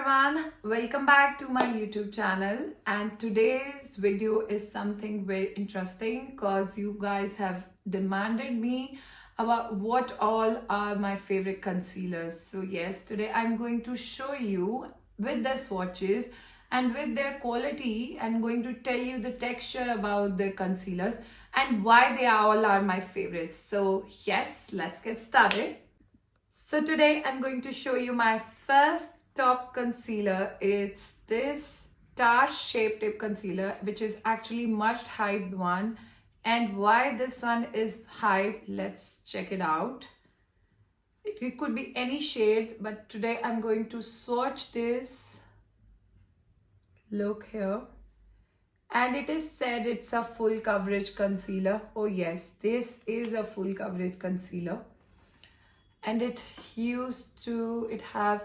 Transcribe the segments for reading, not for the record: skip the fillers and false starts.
everyone, welcome back to my YouTube channel, and today's video is something very interesting because you guys have demanded me about what all are my favorite concealers. So yes, today I'm going to show you with the swatches and with their quality. I'm going to tell you the texture about the concealers and why they all are my favorites. So yes, let's get started. So today I'm going to show you my first top concealer. It's this Tarte Shape Tape concealer, which is actually much hyped one. And why this one is hyped, let's check it out. It could be any shade, but today I'm going to swatch this. Look here. And it is said it's a full coverage concealer. Oh yes, this is a full coverage concealer. And it have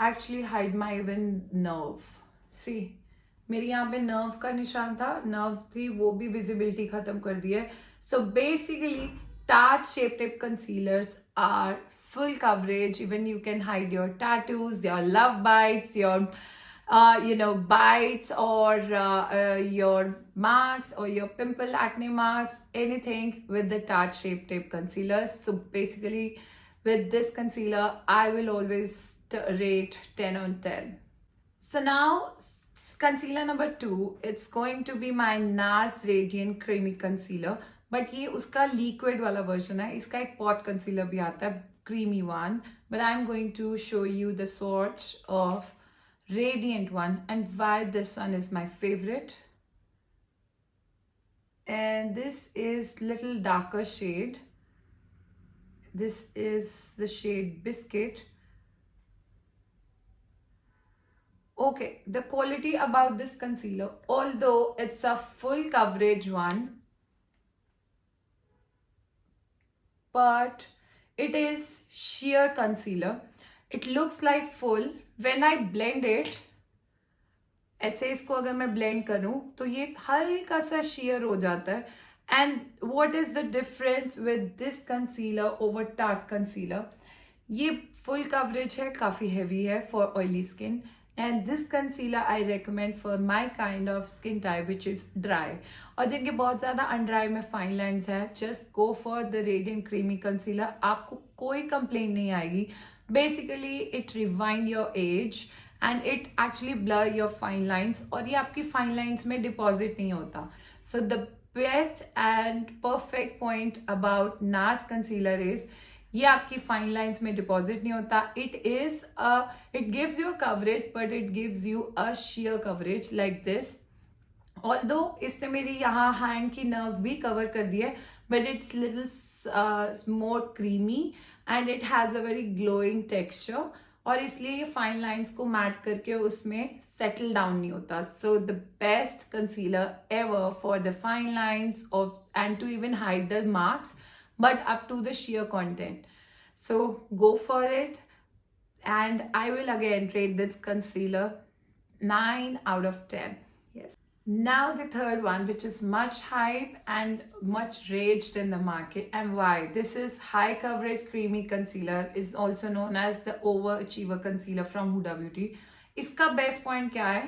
actually hide my even nerve. See, मेरे यहाँ पे nerve का निशान था, nerve थी, वो भी visibility खत्म कर दी है. So basically, Tarte Shape Tape concealers are full coverage. Even you can hide your tattoos, your love bites, your bites, or your marks, or your pimple acne marks, anything with the Tarte Shape Tape concealers. So basically, with this concealer, I will always rate 10 on 10. So now, concealer number 2, it's going to be my NARS Radiant Creamy Concealer. But ये उसका liquid वाला version है. इसका एक pot concealer भी आता है, creamy one. But I'm going to show you the swatch of Radiant one and why this one is my favorite. And this is little darker shade. This is the shade Biscuit. Okay, the quality about this concealer, although it's a full coverage one, but it is sheer concealer. It looks like full. When I blend it, ऐसे इसको अगर मैं blend करूँ तो ये हल्का सा sheer हो जाता है. And what is the difference with this concealer over Tarte concealer? ये full coverage है, काफी heavy है for oily skin. And this concealer I recommend for my kind of skin type, which is dry. और जिनके बहुत ज़्यादा undry में fine lines है, just go for the Radiant Creamy Concealer. आपको कोई complaint नहीं आएगी. Basically, it rewind your age and it actually blur your fine lines. और ये आपकी fine lines में deposit नहीं होता. So the best and perfect point about NARS concealer is ये आपकी फाइन लाइंस में डिपॉजिट नहीं होता. It gives you coverage, but it gives you a share coverage like this. Although इसने मेरी यहाँ हैंड की नर्व भी कवर कर दी है, but it's little more creamy and it has a very glowing texture. और इसलिए ये फाइन लाइंस को मैट करके उसमें सेटल डाउन नहीं होता. So the best concealer ever for the fine lines and to even hide the marks, but up to the sheer content. So go for it, and I will again rate this concealer 9 out of 10. Yes. Now the third one, which is much hype and much raged in the market, and why. This is high coverage creamy concealer, is also known as the overachiever concealer from Huda Beauty. इसका best point क्या है?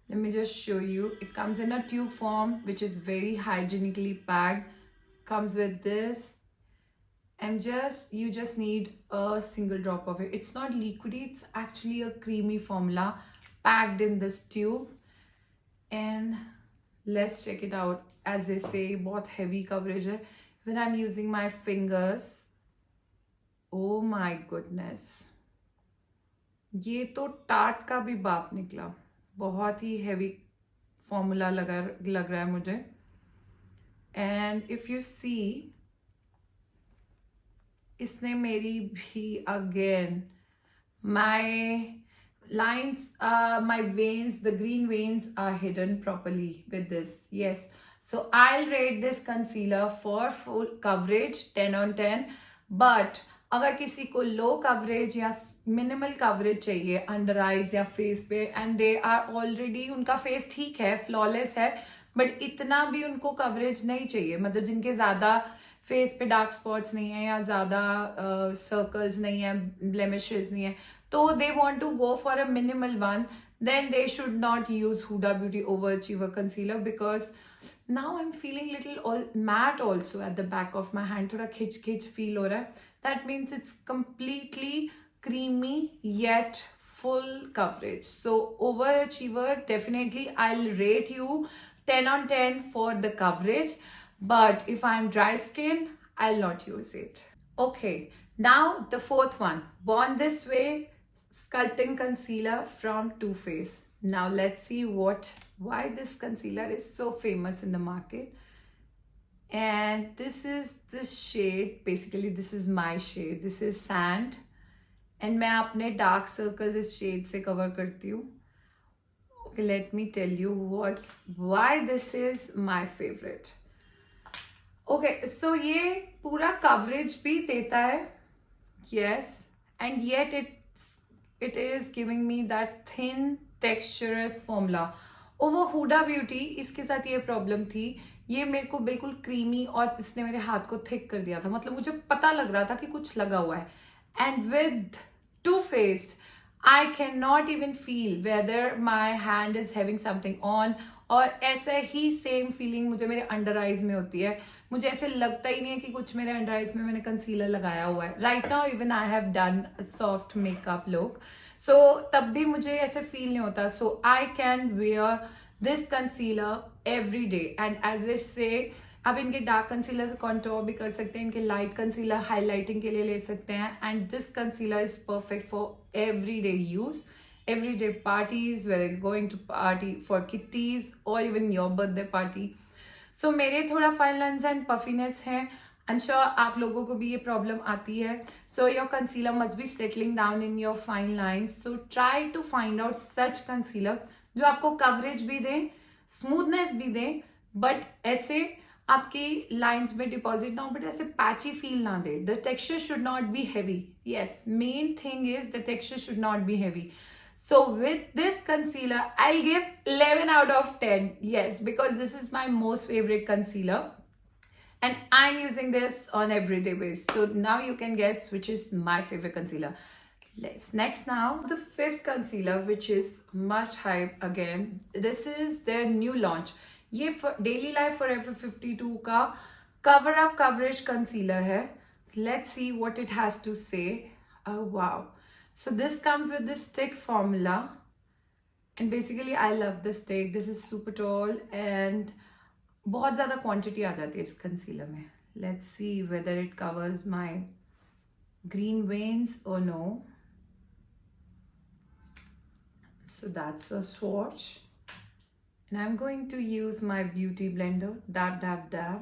Let me just show you. It comes in a tube form, which is very hygienically packed. Comes with this, and you just need a single drop of it. It's not liquidy, it's actually a creamy formula packed in this tube. And let's check it out. As they say, बहुत heavy coverage है. When I'm using my fingers, oh my goodness, ये तो Tarte का भी बाप निकला. बहुत ही heavy formula लग रहा है मुझे. And if you see, इसने मेरी भी again my lines, my veins, the green veins are hidden properly with this. Yes, so I'll rate this concealer for full coverage 10 on 10. But अगर किसी को low coverage या minimal coverage चाहिए under eyes या face पे, and they are already, उनका face ठीक है, फ्लॉलेस है, बट इतना भी उनको कवरेज नहीं चाहिए. मतलब जिनके ज़्यादा फेस पे डार्क स्पॉट्स नहीं है या ज़्यादा सर्कल्स नहीं है, ब्लेमिशेस नहीं है, तो they want to go for a minimal one, then they should not use Huda Beauty Overachiever concealer, because now I'm feeling little all matte also at the back of my hand. थोड़ा खिंच खिंच feel हो रहा है. That means it's completely creamy yet full coverage. So Overachiever, definitely I'll rate you 10 on 10 for the coverage. But if I'm dry skin, I'll not use it. Okay, now the fourth one, Born This Way Sculpting Concealer from Too Faced. Now let's see why this concealer is so famous in the market. And this is the shade, basically this is my shade, this is Sand. And मैं अपने dark circles इस shade से cover करती हूँ. Okay, let me tell you why this is my favorite. Okay, so ये पूरा coverage भी देता है, yes, and yet it is giving me that thin texturous formula. Over Huda Beauty इसके साथ ये problem थी, ये मेरे को बिल्कुल creamy और इसने मेरे हाथ को thick कर दिया था, मतलब मुझे पता लग रहा था कि कुछ लगा हुआ है. And with Too Faced, I cannot even feel whether my hand is having something on. और ऐसे ही सेम फीलिंग मुझे मेरे अंडर आइज में होती है. मुझे ऐसे लगता ही नहीं है कि कुछ मेरे अंडर आइज में मैंने कंसीलर लगाया हुआ है. Right now even I have done soft makeup look, so तब भी मुझे ऐसे फील नहीं होता. So I can wear this concealer every day. And as it says आप इनके डार्क कंसीलर से कॉन्टोर भी कर सकते हैं, इनके लाइट कंसीलर हाईलाइटिंग के लिए ले सकते हैं. And this concealer is perfect for every day use, everyday parties, whether you're going to party for kitties or even your birthday party. So मेरे थोड़ा fine lines and puffiness है. I'm sure आप लोगों को भी ये problem आती है. So your concealer must be settling down in your fine lines. So try to find out such concealer जो आपको coverage भी दे, smoothness भी दे, but ऐसे आपकी lines में deposit ना हो, but ऐसे patchy feel ना दे. The texture should not be heavy. Yes, main thing is the texture should not be heavy. So with this concealer, I'll give 11 out of 10. Yes, because this is my most favorite concealer. And I'm using this on everyday basis. So now you can guess which is my favorite concealer. Next now, the fifth concealer, which is much hype again. This is their new launch. ये Daily Life Forever 52 का Cover Up Coverage Concealer है. Let's see what it has to say. Oh wow. So this comes with this stick formula, and basically I love the stick. This is super tall and बहुत ज़्यादा quantity आ जाती है इस concealer में. Let's see whether it covers my green veins or no. So that's a swatch, and I'm going to use my beauty blender. Dab dab dab.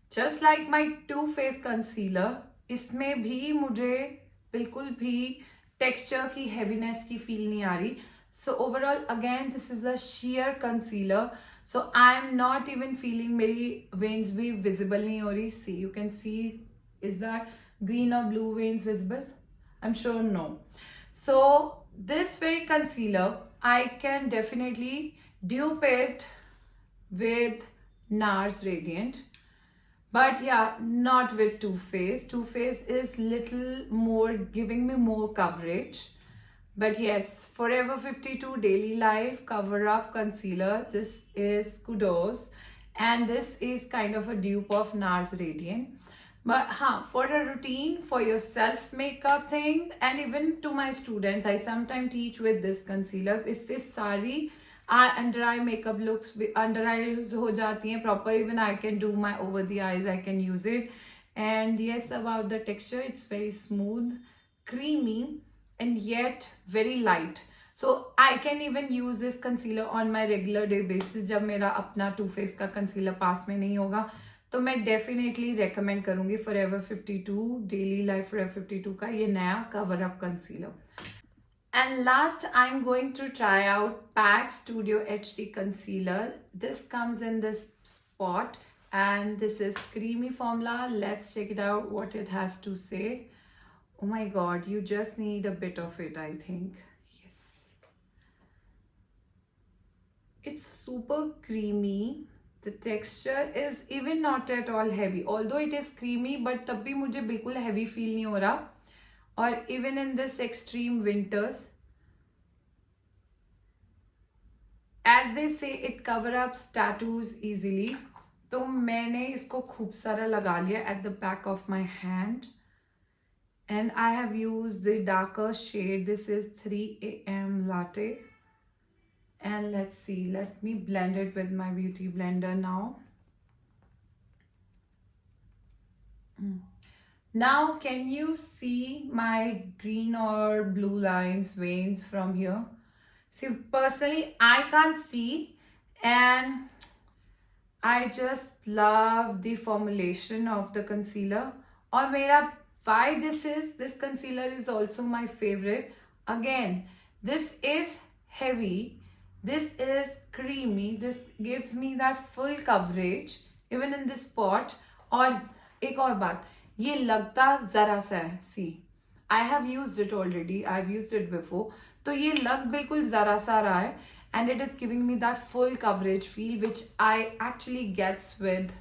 Just like my Too Faced concealer, इसमें भी मुझे बिल्कुल भी texture की heaviness की feel नहीं आ रही. So overall again this is a sheer concealer. So I am not even feeling, मेरी वेन्स भी विजिबल नहीं हो रही. See you can see, is that green और blue veins visible? I am sure no. So this very concealer I can definitely dupe it with NARS Radiant. But yeah, not with Too Faced. Too Faced is little more, giving me more coverage. But yes, Forever 52 Daily Life Cover Up Concealer, this is kudos. And this is kind of a dupe of NARS Radiant. But for a routine, for your self makeup thing, and even to my students, I sometimes teach with this concealer. इससे सारी under eye makeup looks under eyes हो जाती हैं proper. Even I can do my over the eyes, I can use it. And yes, about the texture, it's very smooth, creamy and yet very light. So I can even use this concealer on my regular day basis. जब मेरा अपना Too Faced का concealer पास में नहीं होगा तो मैं definitely recommend करूंगी Forever 52 Daily Life Forever 52 का ये नया cover up concealer. And last, I'm going to try out PAC Studio HD Concealer. This comes in this spot and this is creamy formula. Let's check it out what it has to say. Oh my god, you just need a bit of it, I think. Yes. It's super creamy. The texture is even not at all heavy. Although it is creamy, but तब भी मुझे बिल्कुल heavy feel नहीं हो रहा. or even in this extreme winters. As they say, it cover up tattoos easily. तो मैंने इसको खूब सारा लगा लिया at the back of my hand. And I have used the darker shade. This is 3 a.m. latte. And let's see, let me blend it with my beauty blender now. Now, can you see my green or blue lines, veins from here? See, personally, I can't see, and I just love the formulation of the concealer. Or mera, why this concealer is also my favorite. Again, this is heavy, this is creamy, this gives me that full coverage even in this spot. और एक और बात, ये लगता जरा सा है. See, I have used it already, I've used it before. तो ये लग बिल्कुल जरा सा रहा है, and it is giving me that full coverage feel which I actually gets with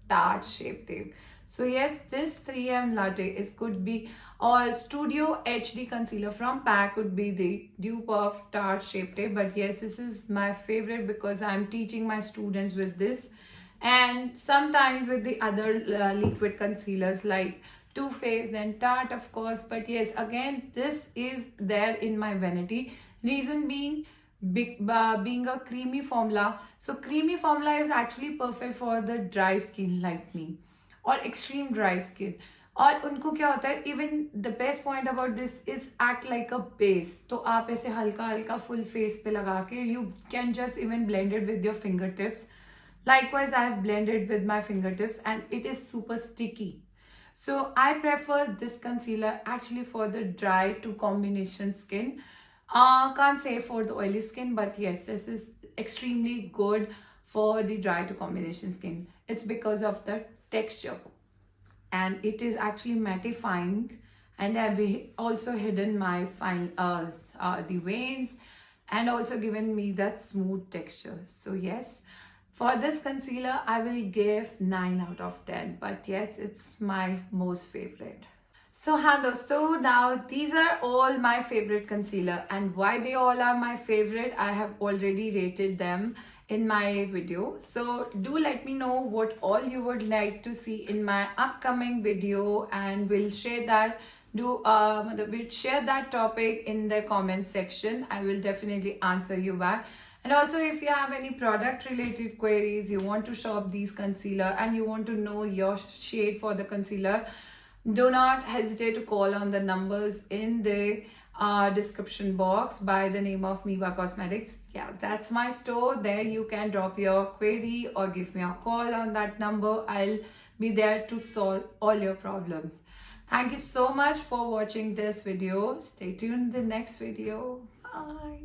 Tarte Shape Tape. So yes, this 3M latte is could be, or Studio HD concealer from PAC could be the dupe of Tarte Shape Tape. But yes, this is my favorite because I'm teaching my students with this, and sometimes with the other liquid concealers like Too Faced and Tarte, of course. But yes, again, this is there in my vanity. Reason being, being a creamy formula. So creamy formula is actually perfect for the dry skin like me or extreme dry skin. और उनको क्या होता है, even the best point about this is act like a base. तो आप ऐसे हल्का हल्का फुल फेस पे लगा के you can just even blend it with your finger tips. Likewise, I have blended with my fingertips and it is super sticky. So I prefer this concealer actually for the dry to combination skin. Can't say for the oily skin, but yes, this is extremely good for the dry to combination skin. It's because of the texture. And it is actually mattifying, and I've also hidden my fine the veins and also given me that smooth texture. So yes, for this concealer, I will give 9 out of 10. But yes, it's my most favorite. So हाँ दोस्तों, now these are all my favorite concealer, and why they all are my favorite, I have already rated them in my video. So do let me know what all you would like to see in my upcoming video, and we'll share that. We'll share that topic in the comment section. I will definitely answer you back. And also, if you have any product related queries, you want to shop these concealer and you want to know your shade for the concealer, do not hesitate to call on the numbers in the description box by the name of Miva Cosmetics. Yeah, that's my store. There you can drop your query or give me a call on that number. I'll be there to solve all your problems. Thank you so much for watching this video. Stay tuned in the next video. Bye.